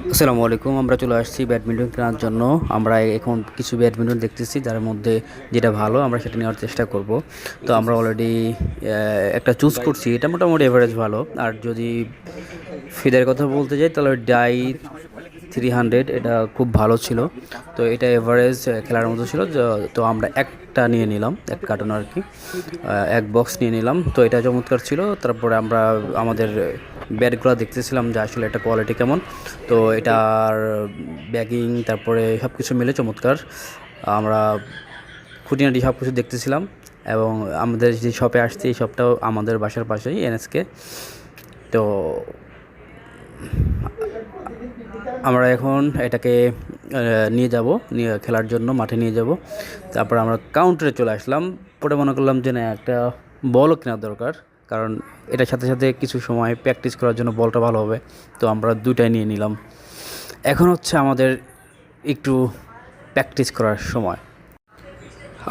আসসালামু আলাইকুম। আমরা চলে আসছি ব্যাডমিন্টন কেনার জন্য। আমরা এখন কিছু ব্যাডমিন্টন দেখতেছি, যার মধ্যে যেটা ভালো আমরা সেটা নেওয়ার চেষ্টা করব। তো আমরা অলরেডি একটা চুজ করছি, এটা মোটামুটি এভারেজ ভালো। আর যদি ফিদের কথা বলতে যাই তাহলে ডাই 300 এটা খুব ভালো ছিল। তো এটা এভারেজ খেলার মতো ছিল। তো আমরা একটা নিয়ে নিলাম, এক কার্টন আর কি, এক বক্স নিয়ে নিলাম। তো এটা চমৎকার ছিল। তারপরে আমরা আমাদের ব্যাটগুলো দেখতেছিলাম যে আসলে এটা কোয়ালিটি কেমন। তো এটার ব্যাগিং তারপরে সব কিছু মিলে চমৎকার। আমরা খুঁটিনাটি সব কিছু দেখতেছিলাম। এবং আমাদের যে শপে আসছে এই শপটাও আমাদের বাসার পাশেই, এনএসকে। তো আমরা এখন এটাকে নিয়ে যাব, নিয়ে খেলার জন্য মাঠে নিয়ে যাব। তারপর আমরা কাউন্টারে চলে আসলাম। পরে মনে করলাম যে না, একটা বলও কেনার দরকার, কারণ এটার সাথে সাথে কিছু সময় প্র্যাকটিস করার জন্য বলটা ভালো হবে। তো আমরা দুইটাই নিয়ে নিলাম। এখন হচ্ছে আমাদের একটু প্র্যাকটিস করার সময়।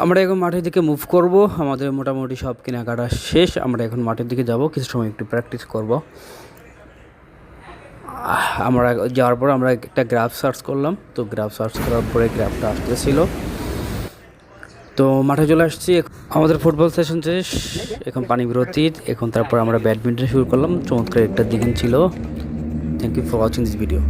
আমরা এখন মাঠের দিকে মুভ করব। আমাদের মোটামুটি সব কেনাকাটা শেষ। আমরা এখন মাঠের দিকে যাব, কিছু সময় একটু প্র্যাকটিস করব। আমরা যাওয়ার পর আমরা একটা গ্রাফ সার্চ করলাম। তো গ্রাফ সার্চ করার পরে গ্রাফটা আসতেছিল। তো মাঠে চলে আসছি। আমাদের ফুটবল সেশন শেষ, এখন পানি বিরতি। এখন তারপর আমরা ব্যাডমিন্টন শুরু করলাম। চমৎকার একটা দিন ছিল। Thank you for watching this video.